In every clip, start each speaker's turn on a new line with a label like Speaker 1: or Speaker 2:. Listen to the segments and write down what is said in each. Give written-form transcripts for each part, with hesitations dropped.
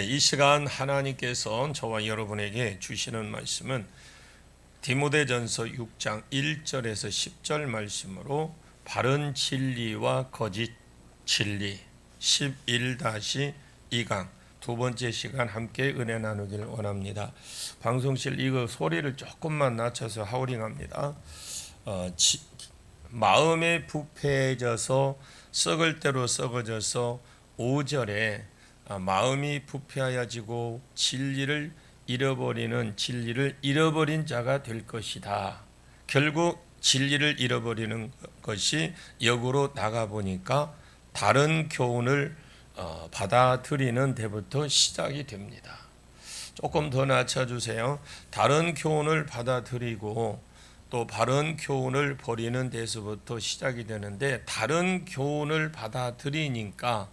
Speaker 1: 이 시간 하나님께서 저와 여러분에게 주시는 말씀은 디모데전서 6장 1절에서 10절 말씀으로 바른 진리와 거짓 진리 11-2강 두 번째 시간 함께 은혜 나누기를 원합니다. 방송실 이거 소리를 조금만 낮춰서 하우링합니다. 마음에 부패해져서 썩을 대로 썩어져서 5절에 마음이 부패하여지고 진리를 잃어버린 자가 될 것이다. 결국 진리를 잃어버리는 것이 역으로 나가보니까 다른 교훈을 받아들이는 데부터 시작이 됩니다. 조금 더 낮춰주세요. 다른 교훈을 받아들이고 또 바른 교훈을 버리는 데서부터 시작이 되는데, 다른 교훈을 받아들이니까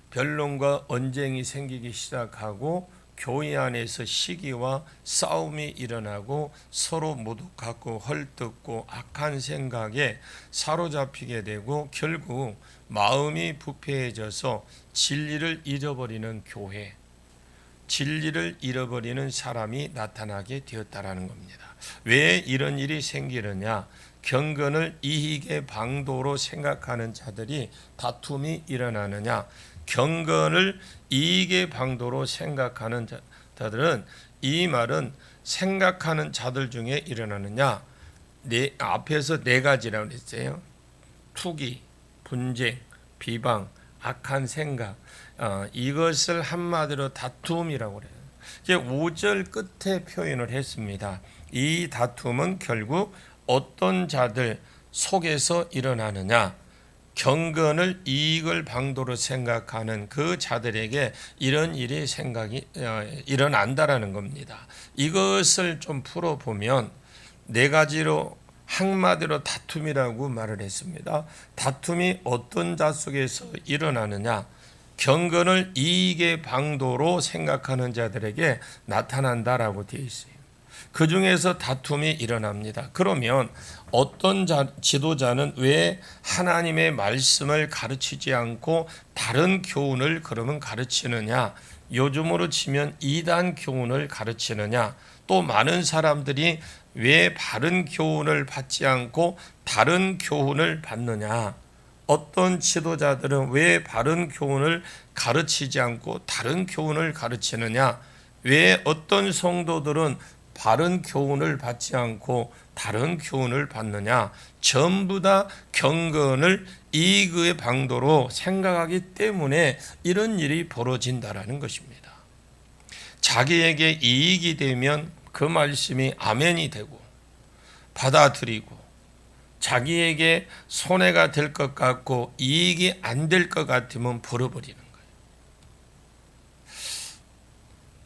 Speaker 1: 변론과 언쟁이 생기기 시작하고 교회 안에서 시기와 싸움이 일어나고 서로 모독하고 헐뜯고 악한 생각에 사로잡히게 되고 결국 마음이 부패해져서 진리를 잃어버리는 교회, 진리를 잃어버리는 사람이 나타나게 되었다라는 겁니다. 왜 이런 일이 생기느냐? 경건을 이익의 방도로 생각하는 자들이 다툼이 일어나느냐? 경건을 이익의 방도로 생각하는 자들은, 이 말은 생각하는 자들 중에 일어나느냐? 앞에서 네 가지라고 했어요. 투기, 분쟁, 비방, 악한 생각, 이것을 한마디로 다툼이라고 그래요. 이제 5절 끝에 표현을 했습니다. 이 다툼은 결국 어떤 자들 속에서 일어나느냐? 경건을 이익을 방도로 생각하는 그 자들에게 이런 일이 일어난다라는 겁니다. 이것을 좀 풀어보면 네 가지로 한마디로 다툼이라고 말을 했습니다. 다툼이 어떤 자 속에서 일어나느냐? 경건을 이익의 방도로 생각하는 자들에게 나타난다라고 되어 있어요. 그 중에서 다툼이 일어납니다. 그러면 어떤 지도자는 왜 하나님의 말씀을 가르치지 않고 다른 교훈을 그러면 가르치느냐? 요즘으로 치면 이단 교훈을 가르치느냐? 또 많은 사람들이 왜 바른 교훈을 받지 않고 다른 교훈을 받느냐? 어떤 지도자들은 왜 바른 교훈을 가르치지 않고 다른 교훈을 가르치느냐? 왜 어떤 성도들은 바른 교훈을 받지 않고 다른 교훈을 받느냐? 전부 다 경건을 이익의 방도로 생각하기 때문에 이런 일이 벌어진다라는 것입니다. 자기에게 이익이 되면 그 말씀이 아멘이 되고 받아들이고, 자기에게 손해가 될 것 같고 이익이 안 될 것 같으면 버려버리는 거예요.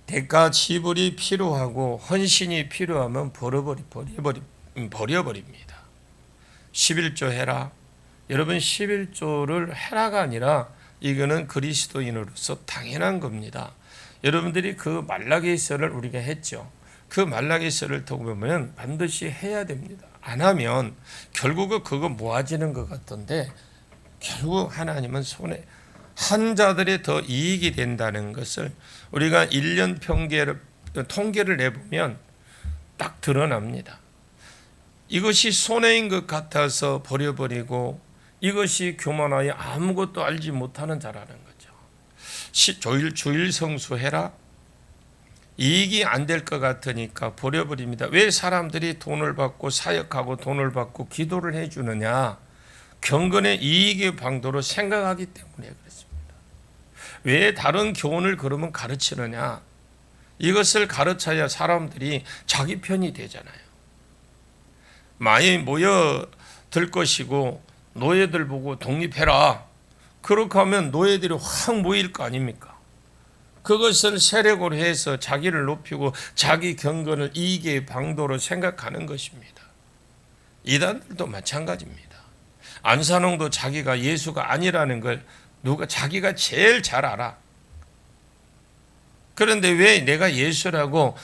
Speaker 1: 대가 지불이 필요하고 헌신이 필요하면 버려버립니다. 11조 해라. 여러분, 11조를 해라가 아니라 이거는 그리스도인으로서 당연한 겁니다. 여러분들이 그 말라기서를 우리가 했죠. 그 말라기서를 보면 반드시 해야 됩니다. 안 하면 결국은 그거 모아지는 것 같던데, 결국 하나님은 한 자들이 더 이익이 된다는 것을 우리가 1년 통계를 내보면 딱 드러납니다. 이것이 손해인 것 같아서 버려버리고, 이것이 교만하여 아무것도 알지 못하는 자라는 거죠. 주일 성수해라. 이익이 안 될 것 같으니까 버려버립니다. 왜 사람들이 돈을 받고 사역하고 돈을 받고 기도를 해주느냐? 경건의 이익의 방도로 생각하기 때문에 그렇습니다. 왜 다른 교훈을 그러면 가르치느냐? 이것을 가르쳐야 사람들이 자기 편이 되잖아요. 많이 모여들 것이고 노예들 보고 독립해라. 그렇게 하면 노예들이 확 모일 거 아닙니까? 그것을 세력으로 해서 자기를 높이고 자기 경건을 이익의 방도로 생각하는 것입니다. 이단들도 마찬가지입니다. 안산홍도 자기가 예수가 아니라는 걸 자기가 제일 잘 알아. 그런데 왜 내가 예수라고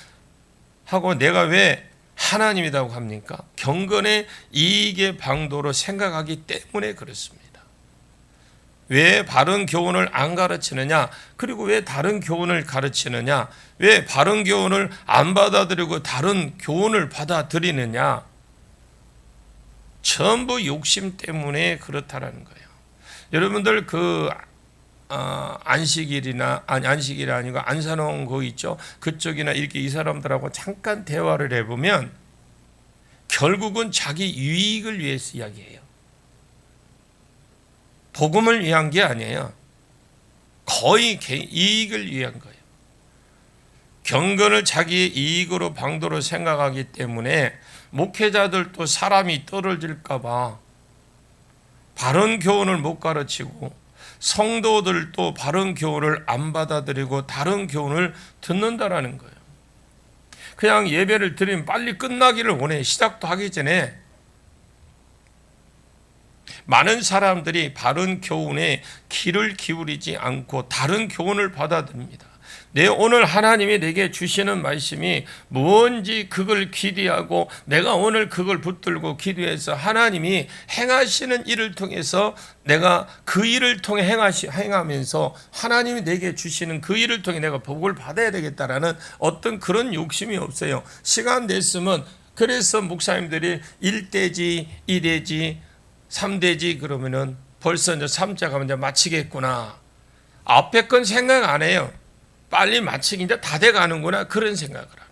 Speaker 1: 하고 내가 왜 하나님이라고 합니까? 경건의 이익의 방도로 생각하기 때문에 그렇습니다. 왜 바른 교훈을 안 가르치느냐? 그리고 왜 다른 교훈을 가르치느냐? 왜 바른 교훈을 안 받아들이고 다른 교훈을 받아들이느냐? 전부 욕심 때문에 그렇다라는 거예요. 여러분들 안식일이나 안식일이 아니고 안산홍 거 있죠? 그쪽이나 이렇게 이 사람들하고 잠깐 대화를 해보면 결국은 자기 유익을 위해서 이야기해요. 복음을 위한 게 아니에요. 거의 이익을 위한 거예요. 경건을 자기의 이익으로 방도로 생각하기 때문에 목회자들도 사람이 떨어질까 봐 바른 교훈을 못 가르치고 성도들도 바른 교훈을 안 받아들이고 다른 교훈을 듣는다라는 거예요. 그냥 예배를 드리면 빨리 끝나기를 원해. 시작도 하기 전에. 많은 사람들이 바른 교훈에 귀를 기울이지 않고 다른 교훈을 받아들입니다. 오늘 하나님이 내게 주시는 말씀이 뭔지 그걸 기대하고 내가 오늘 그걸 붙들고 기도해서 하나님이 행하시는 일을 통해서 내가 그 일을 통해 행하면서 하나님이 내게 주시는 그 일을 통해 내가 복을 받아야 되겠다라는 어떤 그런 욕심이 없어요. 시간 냈으면 그래서 목사님들이 1대지, 2대지, 3대지 그러면은 벌써 이제 3자가 이제 마치겠구나. 앞에 건 생각 안 해요. 빨리 마치기 이제 다 돼가는구나. 그런 생각을 하는.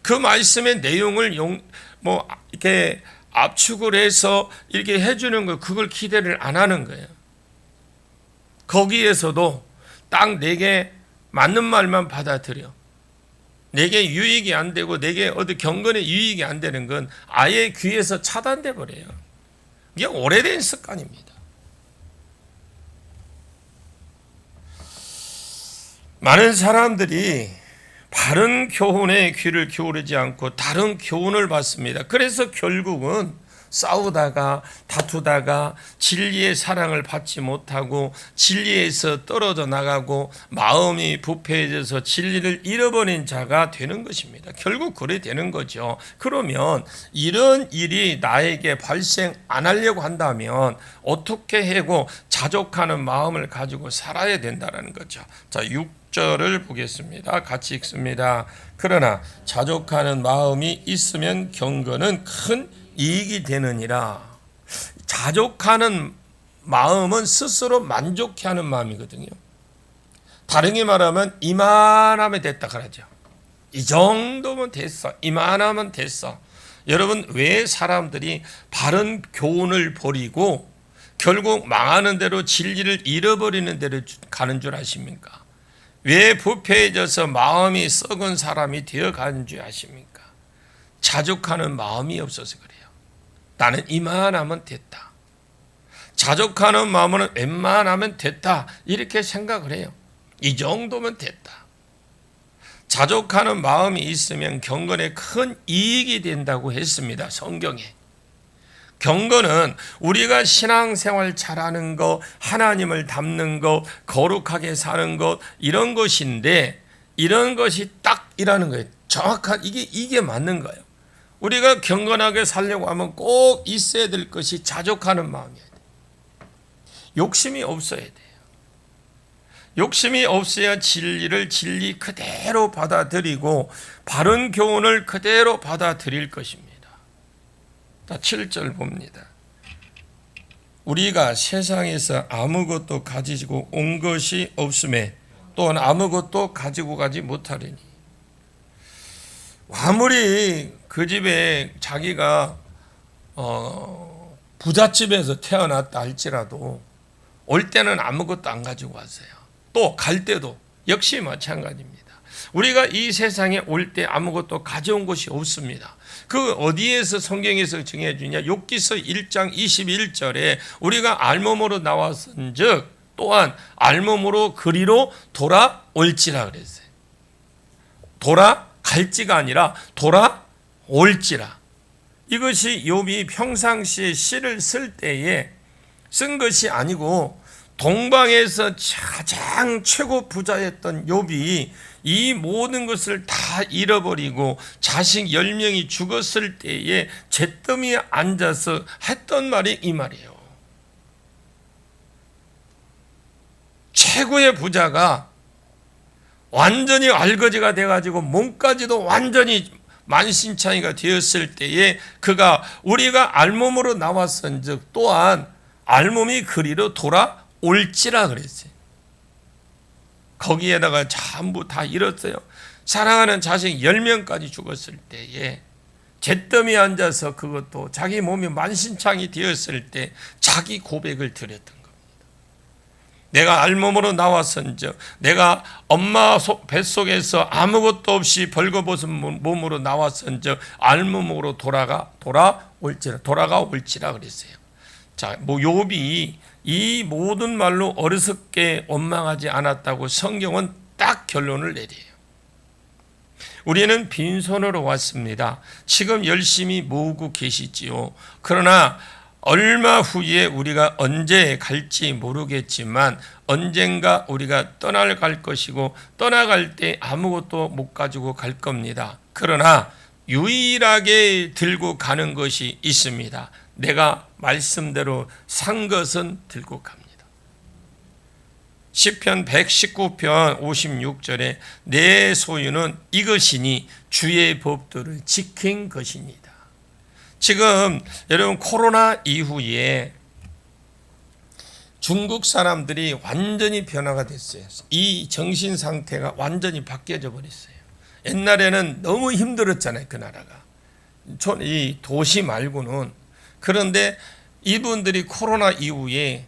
Speaker 1: 그 말씀의 내용을 이렇게 압축을 해서 이렇게 해주는 거, 그걸 기대를 안 하는 거예요. 거기에서도 딱 내게 맞는 말만 받아들여. 내게 유익이 안 되고 내게 어디 경건에 유익이 안 되는 건 아예 귀에서 차단돼 버려요. 이게 오래된 습관입니다. 많은 사람들이 바른 교훈에 귀를 기울이지 않고 다른 교훈을 받습니다. 그래서 결국은 싸우다가 다투다가 진리의 사랑을 받지 못하고 진리에서 떨어져 나가고 마음이 부패해져서 진리를 잃어버린 자가 되는 것입니다. 결국 그래 되는 거죠. 그러면 이런 일이 나에게 발생 안 하려고 한다면 어떻게 하고 자족하는 마음을 가지고 살아야 된다는 거죠. 자, 6절을 보겠습니다. 같이 읽습니다. 그러나 자족하는 마음이 있으면 경건은 큰 이익이 되느니라. 자족하는 마음은 스스로 만족해 하는 마음이거든요. 다르게 말하면 이만하면 됐다 그러죠. 이 정도면 됐어. 이만하면 됐어. 여러분, 왜 사람들이 바른 교훈을 버리고 결국 망하는 대로 진리를 잃어버리는 대로 가는 줄 아십니까? 왜 부패해져서 마음이 썩은 사람이 되어가는 줄 아십니까? 자족하는 마음이 없어서 그래요. 나는 이만하면 됐다. 자족하는 마음은 웬만하면 됐다. 이렇게 생각을 해요. 이 정도면 됐다. 자족하는 마음이 있으면 경건에 큰 이익이 된다고 했습니다. 성경에. 경건은 우리가 신앙생활 잘하는 것, 하나님을 닮는 것, 거룩하게 사는 것, 이런 것인데 이런 것이 딱 이라는 거예요. 정확한 이게 맞는 거예요. 우리가 경건하게 살려고 하면 꼭 있어야 될 것이 자족하는 마음이어야 돼요. 욕심이 없어야 돼요. 욕심이 없어야 진리를 진리 그대로 받아들이고 바른 교훈을 그대로 받아들일 것입니다. 7절 봅니다. 우리가 세상에서 아무것도 가지고 온 것이 없음에 또한 아무것도 가지고 가지 못하리니. 아무리 그 집에 자기가 부잣집에서 태어났다 할지라도 올 때는 아무것도 안 가지고 왔어요. 또 갈 때도 역시 마찬가지입니다. 우리가 이 세상에 올 때 아무것도 가져온 것이 없습니다. 그 어디에서 성경에서 정해주냐? 욥기서 1장 21절에 우리가 알몸으로 나왔은즉 또한 알몸으로 그리로 돌아올지라 그랬어요. 돌아갈지가 아니라 돌아올지라. 이것이 욥이 평상시에 시를 쓸 때에 쓴 것이 아니고 동방에서 가장 최고 부자였던 욥이 이 모든 것을 다 잃어버리고 자식 10명이 죽었을 때에 잿더미에 앉아서 했던 말이 이 말이에요. 최고의 부자가 완전히 알거지가 돼가지고 몸까지도 완전히 만신창이가 되었을 때에 그가 우리가 알몸으로 나왔은즉 또한 알몸이 그리로 돌아올지라 그랬어요. 거기에다가 전부 다 잃었어요. 사랑하는 자식 10명까지 죽었을 때에 잿더미에 앉아서 그것도 자기 몸이 만신창이 되었을 때 자기 고백을 드렸던 겁니다. 내가 알몸으로 나왔은즉 내가 엄마 뱃속에서 아무것도 없이 벌거벗은 몸으로 나왔은즉 알몸으로 돌아올지라 그랬어요. 자, 욥이 이 모든 말로 어리석게 원망하지 않았다고 성경은 딱 결론을 내려요. 우리는 빈손으로 왔습니다. 지금 열심히 모으고 계시지요. 그러나 얼마 후에 우리가 언제 갈지 모르겠지만 언젠가 우리가 떠나갈 것이고 떠나갈 때 아무것도 못 가지고 갈 겁니다. 그러나 유일하게 들고 가는 것이 있습니다. 내가 말씀대로 산 것은 들고 갑니다. 시편 119편 56절에 내 소유는 이것이니 주의 법도를 지킨 것입니다. 지금 여러분 코로나 이후에 중국 사람들이 완전히 변화가 됐어요. 이 정신 상태가 완전히 바뀌어져 버렸어요. 옛날에는 너무 힘들었잖아요. 그 나라가. 이 도시 말고는. 그런데 이분들이 코로나 이후에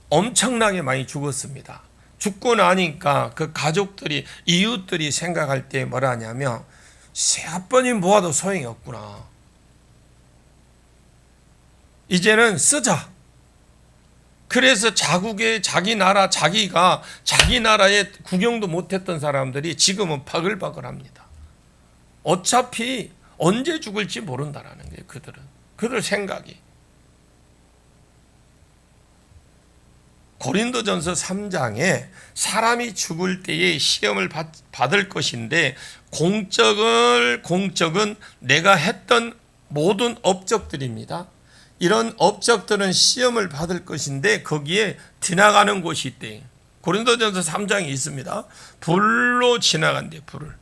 Speaker 1: 엄청나게 많이 죽었습니다. 죽고 나니까 그 가족들이 이웃들이 생각할 때 뭐라 하냐면 새번이 모아도 소용이 없구나. 이제는 쓰자. 그래서 자국의 자기 나라 자기가 자기 나라에 구경도 못했던 사람들이 지금은 바글바글합니다. 어차피 언제 죽을지 모른다라는 거예요. 그들 생각이. 고린도전서 3장에 사람이 죽을 때에 시험을 받을 것인데 공적은 내가 했던 모든 업적들입니다. 이런 업적들은 시험을 받을 것인데 거기에 지나가는 곳이 있대. 고린도전서 3장에 있습니다. 불로 지나간대. 불을.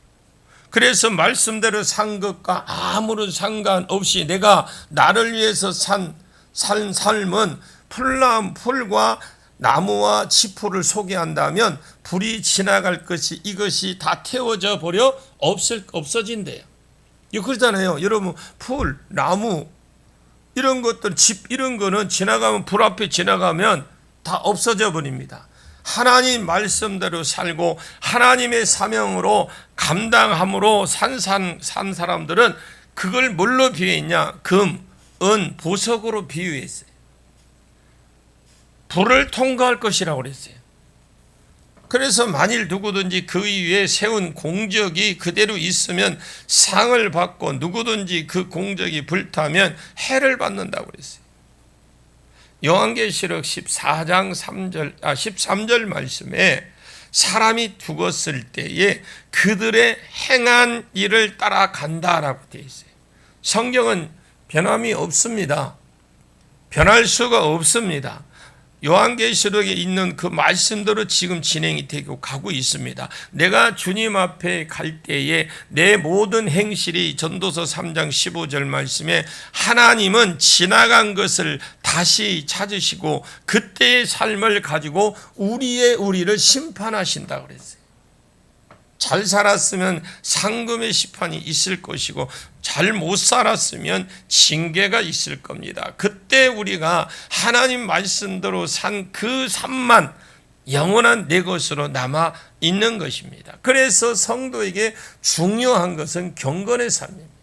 Speaker 1: 그래서 말씀대로 산 것과 아무런 상관없이 내가 나를 위해서 산 삶은 풀과 나무와 지푸를 소개한다면 불이 지나갈 것이 이것이 다 태워져 버려 없어진대요. 이거 그러잖아요. 여러분 풀, 나무 이런 것들 집 이런 거는 지나가면 불 앞에 지나가면 다 없어져 버립니다. 하나님 말씀대로 살고 하나님의 사명으로 감당함으로 산 사람들은 그걸 뭘로 비유했냐? 금, 은, 보석으로 비유했어요. 불을 통과할 것이라고 그랬어요. 그래서 만일 누구든지 그 위에 세운 공적이 그대로 있으면 상을 받고 누구든지 그 공적이 불타면 해를 받는다고 그랬어요. 요한계시록 14장 13절 말씀에 사람이 죽었을 때에 그들의 행한 일을 따라간다라고 되어 있어요. 성경은 변함이 없습니다. 변할 수가 없습니다. 요한계시록에 있는 그 말씀대로 지금 진행이 되고 가고 있습니다. 내가 주님 앞에 갈 때에 내 모든 행실이 전도서 3장 15절 말씀에 하나님은 지나간 것을 다시 찾으시고 그때의 삶을 가지고 우리를 심판하신다고 그랬어요. 잘 살았으면 상금의 심판이 있을 것이고 잘 못 살았으면 징계가 있을 겁니다. 그때 우리가 하나님 말씀대로 산 그 삶만 영원한 내 것으로 남아 있는 것입니다. 그래서 성도에게 중요한 것은 경건의 삶입니다.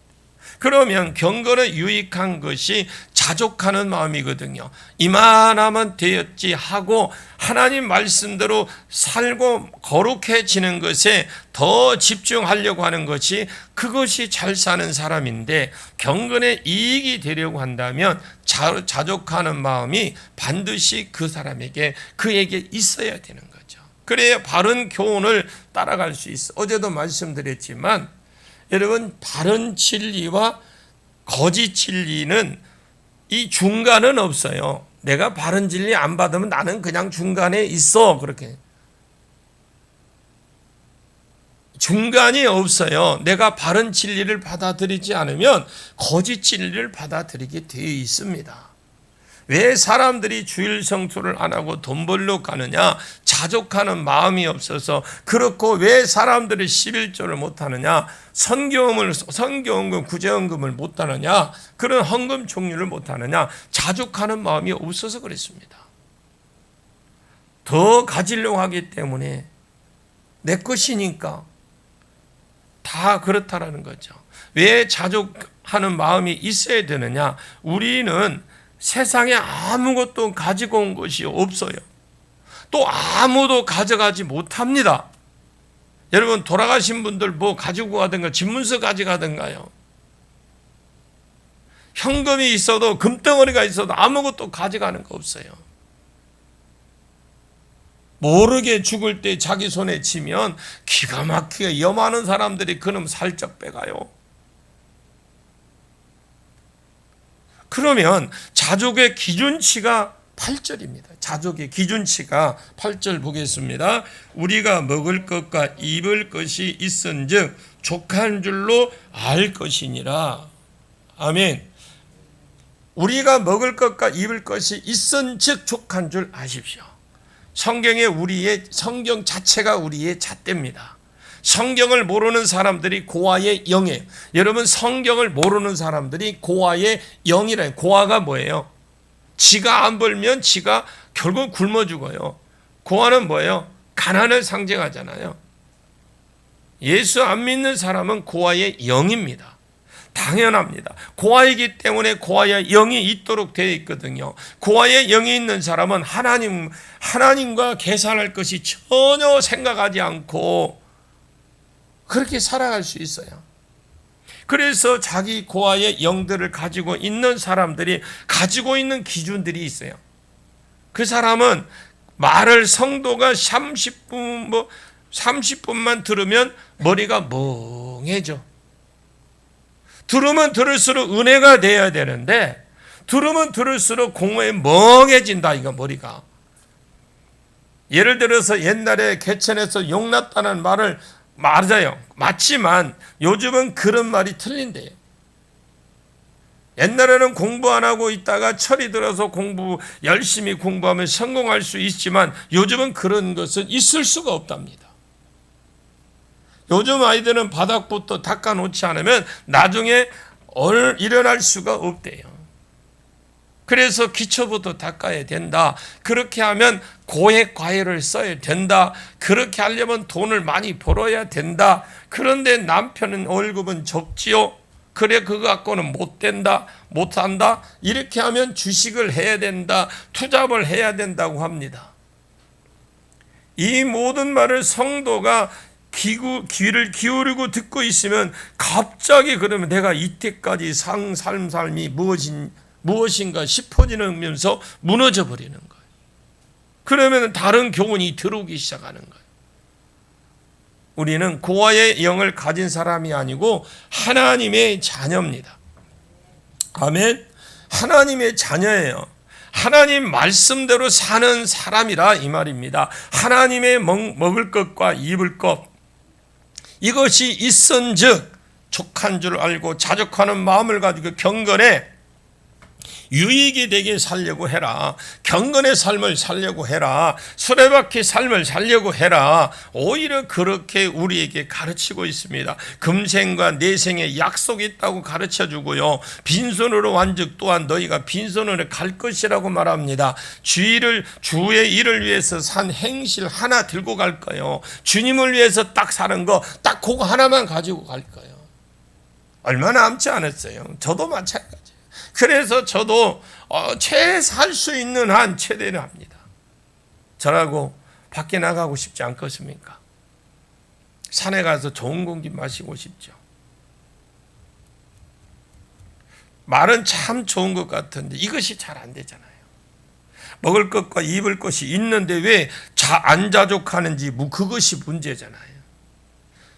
Speaker 1: 그러면 경건에 유익한 것이 자족하는 마음이거든요. 이만하면 되었지 하고 하나님 말씀대로 살고 거룩해지는 것에 더 집중하려고 하는 것이 그것이 잘 사는 사람인데 경건에 이익이 되려고 한다면 자족하는 마음이 반드시 그 사람에게 그에게 있어야 되는 거죠. 그래야 바른 교훈을 따라갈 수 있어. 어제도 말씀드렸지만 여러분 바른 진리와 거짓 진리는 이 중간은 없어요. 내가 바른 진리 안 받으면 나는 그냥 중간에 있어. 그렇게 중간이 없어요. 내가 바른 진리를 받아들이지 않으면 거짓 진리를 받아들이게 되어 있습니다. 왜 사람들이 주일 성수를 안 하고 돈 벌러 가느냐? 자족하는 마음이 없어서. 그렇고 왜 사람들이 11조를 못 하느냐? 선교헌금, 구제헌금을 못 하느냐? 그런 헌금 종류를 못 하느냐? 자족하는 마음이 없어서 그랬습니다. 더 가지려고 하기 때문에 내 것이니까 다 그렇다라는 거죠. 왜 자족하는 마음이 있어야 되느냐? 우리는 세상에 아무것도 가지고 온 것이 없어요. 또 아무도 가져가지 못합니다. 여러분, 돌아가신 분들 뭐 가지고 가든가 집문서 가져가든가요. 현금이 있어도, 금덩어리가 있어도 아무것도 가져가는 거 없어요. 모르게 죽을 때 자기 손에 치면 기가 막히게 염하는 사람들이 그놈 살짝 빼가요. 그러면 자족의 기준치가 8절입니다. 자족의 기준치가 8절 보겠습니다. 우리가 먹을 것과 입을 것이 있은즉 족한 줄로 알 것이니라. 아멘. 우리가 먹을 것과 입을 것이 있은즉 족한 줄 아십시오. 성경 자체가 우리의 잣대입니다. 성경을 모르는 사람들이 고아의 영이에요. 여러분, 성경을 모르는 사람들이 고아의 영이래요. 고아가 뭐예요? 지가 안 벌면 지가 결국 굶어 죽어요. 고아는 뭐예요? 가난을 상징하잖아요. 예수 안 믿는 사람은 고아의 영입니다. 당연합니다. 고아이기 때문에 고아의 영이 있도록 되어 있거든요. 고아의 영이 있는 사람은 하나님과 계산할 것이 전혀 생각하지 않고 그렇게 살아갈 수 있어요. 그래서 자기 고아의 영들을 가지고 있는 사람들이 가지고 있는 기준들이 있어요. 그 사람은 말을 성도가 30분만 들으면 머리가 멍해져. 들으면 들을수록 은혜가 돼야 되는데 들으면 들을수록 공허에 멍해진다, 이거 머리가. 예를 들어서 옛날에 개천에서 용났다는 말을 맞아요. 맞지만 요즘은 그런 말이 틀린대요. 옛날에는 공부 안 하고 있다가 철이 들어서 열심히 공부하면 성공할 수 있지만 요즘은 그런 것은 있을 수가 없답니다. 요즘 아이들은 바닥부터 닦아놓지 않으면 나중에 일어날 수가 없대요. 그래서 기초부터 닦아야 된다. 그렇게 하면 고액 과외를 써야 된다. 그렇게 하려면 돈을 많이 벌어야 된다. 그런데 남편은 월급은 적지요. 그래, 그거 갖고는 못 된다, 못 한다. 이렇게 하면 주식을 해야 된다, 투잡을 해야 된다고 합니다. 이 모든 말을 성도가 귀를 기울이고 듣고 있으면 갑자기 그러면 내가 이때까지 삶이 무엇인가 싶어지면서 무너져 버리는 거예요. 그러면 다른 교훈이 들어오기 시작하는 거예요. 우리는 고아의 영을 가진 사람이 아니고 하나님의 자녀입니다. 아멘. 하나님의 자녀예요. 하나님 말씀대로 사는 사람이라 이 말입니다. 하나님의 먹을 것과 입을 것, 이것이 있은즉 족한 줄 알고 자족하는 마음을 가지고 경건에 유익이 되게 살려고 해라. 경건의 삶을 살려고 해라. 수레바퀴 삶을 살려고 해라. 오히려 그렇게 우리에게 가르치고 있습니다. 금생과 내생에 약속이 있다고 가르쳐주고요. 빈손으로 완즉 또한 너희가 빈손으로 갈 것이라고 말합니다. 주의 일을 위해서 산 행실 하나 들고 갈 거예요. 주님을 위해서 딱 사는 거 딱 그거 하나만 가지고 갈 거예요. 얼마 남지 않았어요. 저도 마찬가지. 그래서 저도 할 수 있는 한 최대를 합니다. 저라고 밖에 나가고 싶지 않겠습니까? 산에 가서 좋은 공기 마시고 싶죠. 말은 참 좋은 것 같은데 이것이 잘 안 되잖아요. 먹을 것과 입을 것이 있는데 왜 안 자족하는지 그것이 문제잖아요.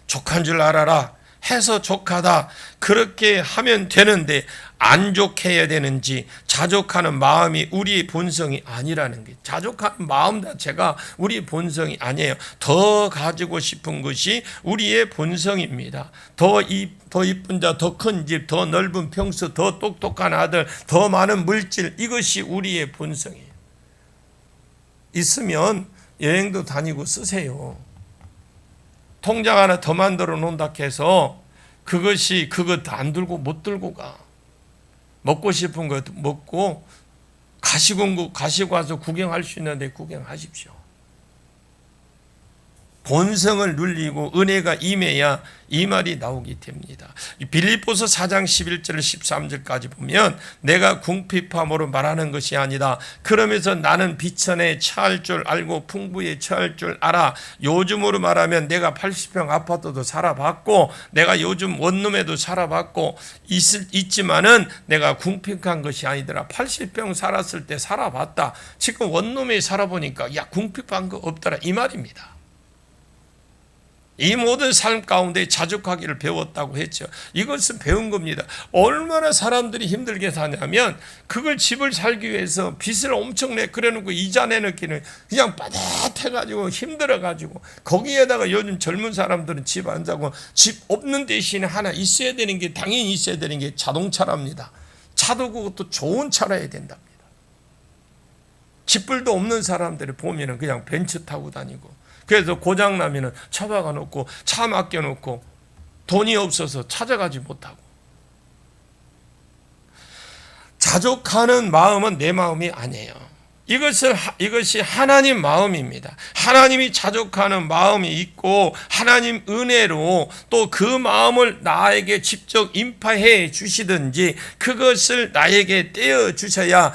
Speaker 1: 족한 줄 알아라 해서 족하다 그렇게 하면 되는데 안 좋게 해야 되는지, 자족하는 마음이 우리의 본성이 아니라는 게, 자족하는 마음 자체가 우리의 본성이 아니에요. 더 가지고 싶은 것이 우리의 본성입니다. 더 이쁜 자, 더 큰 집, 더 넓은 평수, 더 똑똑한 아들, 더 많은 물질, 이것이 우리의 본성이에요. 있으면 여행도 다니고 쓰세요. 통장 하나 더 만들어 놓는다 해서 그것 안 들고 못 들고 가. 먹고 싶은 거 먹고 가시고 와서 구경할 수 있는데 구경하십시오. 본성을 눌리고 은혜가 임해야 이 말이 나오게 됩니다. 빌립보서 4장 11절 13절까지 보면 내가 궁핍함으로 말하는 것이 아니다. 그러면서 나는 비천에 처할 줄 알고 풍부에 처할 줄 알아. 요즘으로 말하면 내가 80평 아파트도 살아봤고 내가 요즘 원룸에도 살아봤고 있지만은 내가 궁핍한 것이 아니더라. 80평 살았을 때 살아봤다. 지금 원룸에 살아보니까 야 궁핍한 거 없더라 이 말입니다. 이 모든 삶 가운데 자족하기를 배웠다고 했죠. 이것은 배운 겁니다. 얼마나 사람들이 힘들게 사냐면 그걸 집을 살기 위해서 빚을 엄청 그래놓고 이자 내놓기는 그냥 빠듯해가지고 힘들어가지고 거기에다가 요즘 젊은 사람들은 집 안 사고 집 없는 대신에 하나 있어야 되는 게 당연히 있어야 되는 게 자동차랍니다. 차도 그것도 좋은 차라야 된답니다. 집불도 없는 사람들을 보면은 그냥 벤츠 타고 다니고 그래서 고장나면은 처박아 놓고 차 맡겨 놓고 돈이 없어서 찾아가지 못하고. 자족하는 마음은 내 마음이 아니에요. 이것이 하나님 마음입니다. 하나님이 자족하는 마음이 있고 하나님 은혜로 또 그 마음을 나에게 직접 인파해 주시든지 그것을 나에게 떼어 주셔야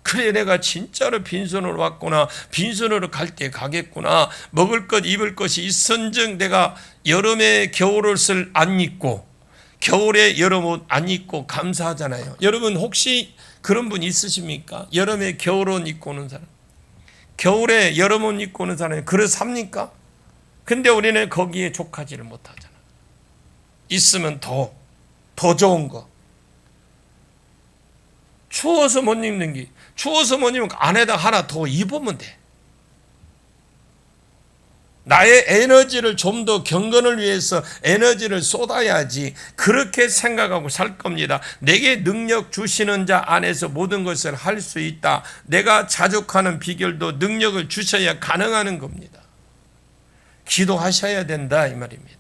Speaker 1: 그래 내가 진짜로 빈손으로 왔구나. 빈손으로 갈 때 가겠구나. 먹을 것 입을 것이 있은즉 내가 여름에 겨울옷을 안 입고 겨울에 여름옷 안 입고 감사하잖아요. 여러분 혹시 그런 분 있으십니까? 여름에 겨울옷 입고 오는 사람, 겨울에 여름옷 입고 오는 사람이 그래 삽니까? 근데 우리는 거기에 족하지를 못하잖아. 있으면 더 좋은 거. 추워서 못 입는 게 추워서 못 입으면 안에다 하나 더 입으면 돼. 나의 에너지를 좀 더 경건을 위해서 에너지를 쏟아야지 그렇게 생각하고 살 겁니다. 내게 능력 주시는 자 안에서 모든 것을 할 수 있다. 내가 자족하는 비결도 능력을 주셔야 가능한 겁니다. 기도하셔야 된다 이 말입니다.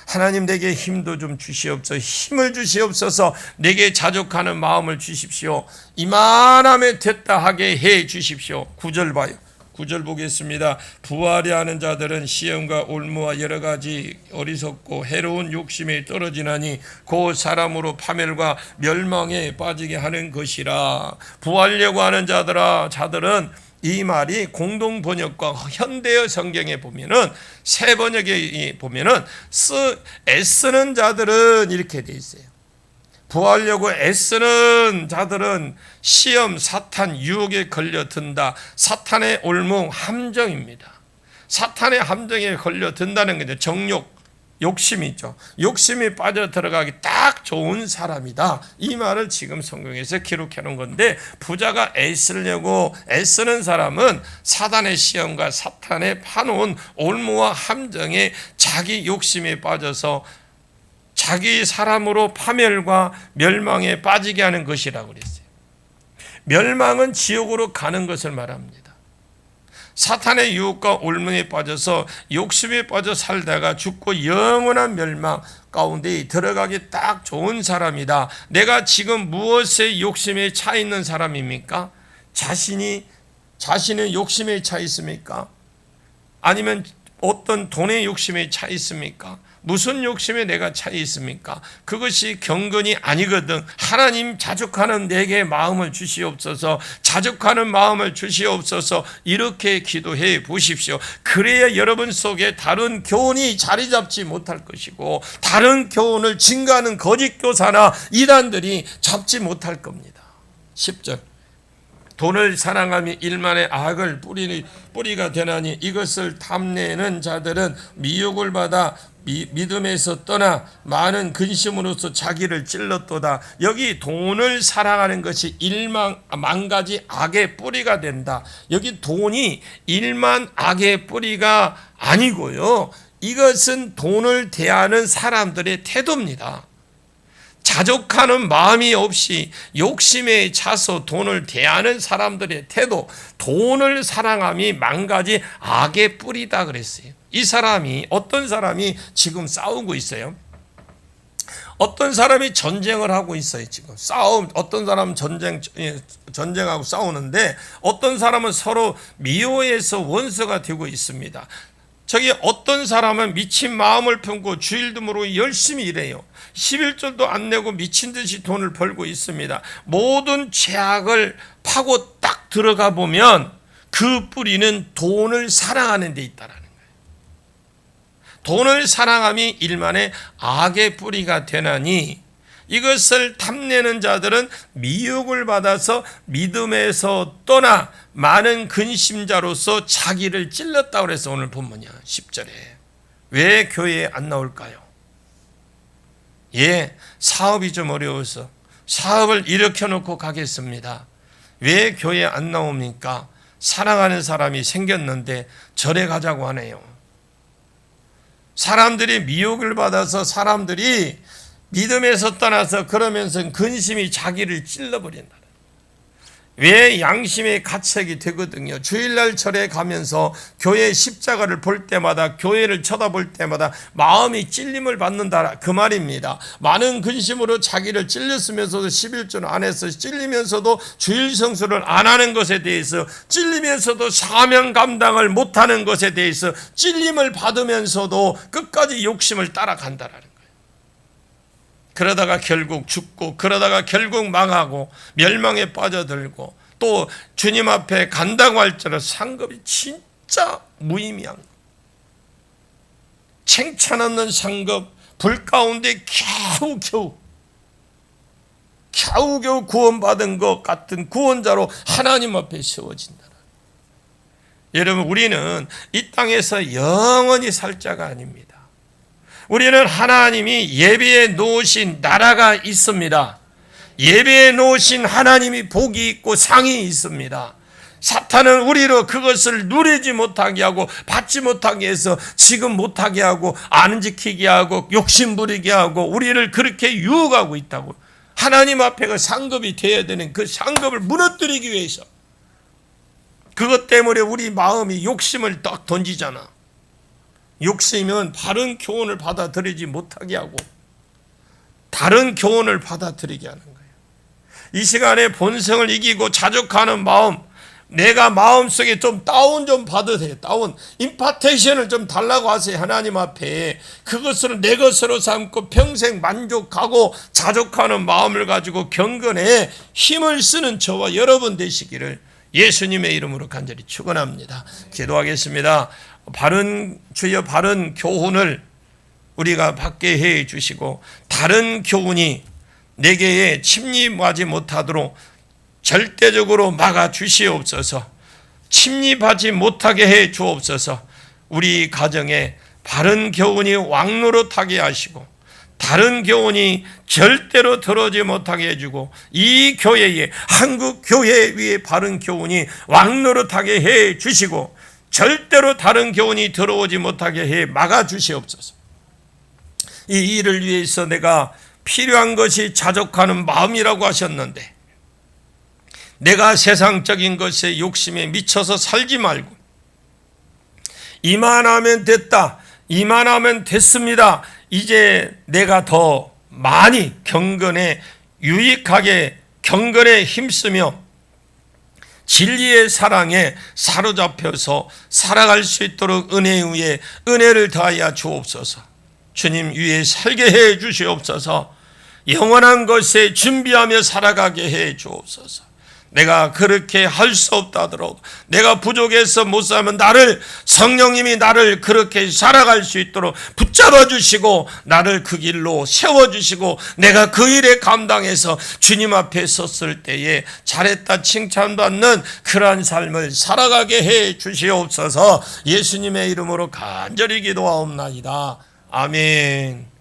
Speaker 1: 하나님 내게 힘도 좀 주시옵소서. 힘을 주시옵소서. 내게 자족하는 마음을 주십시오. 이만하면 됐다 하게 해 주십시오. 9절 봐요. 9절 보겠습니다. 부활이 하는 자들은 시험과 올무와 여러 가지 어리석고 해로운 욕심에 떨어지나니 그 사람으로 파멸과 멸망에 빠지게 하는 것이라. 부활려고 하는 자들은 이 말이 공동 번역과 현대어 성경에 보면은 새 번역에 보면은 애쓰는 자들은 이렇게 돼 있어요. 부하려고 애쓰는 자들은 시험, 사탄, 유혹에 걸려든다. 사탄의 올무, 함정입니다. 사탄의 함정에 걸려든다는 거죠. 정욕, 욕심이 있죠. 욕심이 빠져 들어가기 딱 좋은 사람이다. 이 말을 지금 성경에서 기록해 놓은 건데 부자가 애쓰는 사람은 사단의 시험과 사탄의 파놓은 올무와 함정에 자기 욕심에 빠져서 자기 사람으로 파멸과 멸망에 빠지게 하는 것이라고 그랬어요. 멸망은 지옥으로 가는 것을 말합니다. 사탄의 유혹과 올무에 빠져서 욕심에 빠져 살다가 죽고 영원한 멸망 가운데 들어가기 딱 좋은 사람이다. 내가 지금 무엇에 욕심에 차 있는 사람입니까? 자신의 욕심에 차 있습니까? 아니면 어떤 돈의 욕심에 차 있습니까? 무슨 욕심에 내가 차 있습니까? 그것이 경건이 아니거든. 하나님 자족하는 내게 마음을 주시옵소서. 자족하는 마음을 주시옵소서. 이렇게 기도해 보십시오. 그래야 여러분 속에 다른 교훈이 자리 잡지 못할 것이고 다른 교훈을 증거하는 거짓 교사나 이단들이 잡지 못할 겁니다. 10절 돈을 사랑하며 일만의 악을 뿌리가 되나니 이것을 탐내는 자들은 미혹을 받아 믿음에서 떠나 많은 근심으로서 자기를 찔렀도다. 여기 돈을 사랑하는 것이 만 가지 악의 뿌리가 된다. 여기 돈이 일만 악의 뿌리가 아니고요, 이것은 돈을 대하는 사람들의 태도입니다. 자족하는 마음이 없이 욕심에 차서 돈을 대하는 사람들의 태도, 돈을 사랑함이 만 가지 악의 뿌리다 그랬어요. 어떤 사람이 지금 싸우고 있어요. 어떤 사람이 전쟁을 하고 있어요. 지금 어떤 사람은 전쟁하고 싸우는데, 어떤 사람은 서로 미워해서 원수가 되고 있습니다. 저기 어떤 사람은 미친 마음을 품고 주일도모로 열심히 일해요. 11조도 안 내고 미친 듯이 돈을 벌고 있습니다. 모든 죄악을 파고 딱 들어가 보면 그 뿌리는 돈을 사랑하는 데 있다라는 거예요. 돈을 사랑함이 일만의 악의 뿌리가 되나니, 이것을 탐내는 자들은 미혹을 받아서 믿음에서 떠나 많은 근심자로서 자기를 찔렀다고 그래서 오늘 본문이야. 10절에 왜 교회에 안 나올까요? 사업이 좀 어려워서 사업을 일으켜놓고 가겠습니다. 왜 교회에 안 나옵니까? 사랑하는 사람이 생겼는데 절에 가자고 하네요. 사람들이 미혹을 받아서 사람들이 믿음에서 떠나서 그러면서 근심이 자기를 찔러버린다. 왜 양심의 가책이 되거든요. 주일날 절에 가면서 교회 십자가를 볼 때마다, 교회를 쳐다볼 때마다 마음이 찔림을 받는다, 그 말입니다. 많은 근심으로 자기를 찔렸으면서도 11조 안 해서 찔리면서도 주일 성수를 안 하는 것에 대해서, 찔리면서도 사명 감당을 못하는 것에 대해서 찔림을 받으면서도 끝까지 욕심을 따라간다라는 거예요. 그러다가 결국 죽고, 그러다가 결국 망하고 멸망에 빠져들고, 또 주님 앞에 간다고 할지라도 상급이 진짜 무의미한 거, 칭찬 없는 상급, 불 가운데 겨우겨우 구원받은 것 같은 구원자로 하나님 앞에 세워진다. 여러분, 우리는 이 땅에서 영원히 살 자가 아닙니다. 우리는 하나님이 예비해 놓으신 나라가 있습니다. 예비해 놓으신 하나님이 복이 있고 상이 있습니다. 사탄은 우리로 그것을 누리지 못하게 하고 받지 못하게 해서 지금 못하게 하고 안 지키게 하고 욕심 부리게 하고 우리를 그렇게 유혹하고 있다고. 하나님 앞에 그 상급이 되어야 되는 그 상급을 무너뜨리기 위해서, 그것 때문에 우리 마음이 욕심을 딱 던지잖아. 욕심은 바른 교훈을 받아들이지 못하게 하고 다른 교훈을 받아들이게 하는 거예요. 이 시간에 본성을 이기고 자족하는 마음, 내가 마음속에 좀 다운 좀 받으세요. 다운, 임파테이션을 좀 달라고 하세요. 하나님 앞에 그것을 내 것으로 삼고 평생 만족하고 자족하는 마음을 가지고 경건에 힘을 쓰는 저와 여러분 되시기를 예수님의 이름으로 간절히 축원합니다. 기도하겠습니다. 주여 바른 교훈을 우리가 받게 해 주시고, 다른 교훈이 내게에 침입하지 못하도록 절대적으로 막아 주시옵소서. 침입하지 못하게 해 주옵소서. 우리 가정에 바른 교훈이 왕노릇하게 하시고, 다른 교훈이 절대로 들어오지 못하게 해주고, 이 교회에, 한국 교회 위에 바른 교훈이 왕노릇하게 해 주시고, 절대로 다른 교훈이 들어오지 못하게 해 막아주시옵소서. 이 일을 위해서 내가 필요한 것이 자족하는 마음이라고 하셨는데, 내가 세상적인 것에 욕심에 미쳐서 살지 말고, 이만하면 됐다, 이만하면 됐습니다, 이제 내가 더 많이 경건에 유익하게 경건에 힘쓰며 진리의 사랑에 사로잡혀서 살아갈 수 있도록 은혜 위에 은혜를 더하여 주옵소서. 주님 위에 살게 해 주시옵소서. 영원한 것에 준비하며 살아가게 해 주옵소서. 내가 그렇게 할 수 없다 하더라도, 내가 부족해서 못 살면 성령님이 나를 그렇게 살아갈 수 있도록 붙잡아 주시고 나를 그 길로 세워 주시고, 내가 그 일에 감당해서 주님 앞에 섰을 때에 잘했다 칭찬받는 그러한 삶을 살아가게 해 주시옵소서. 예수님의 이름으로 간절히 기도하옵나이다. 아멘.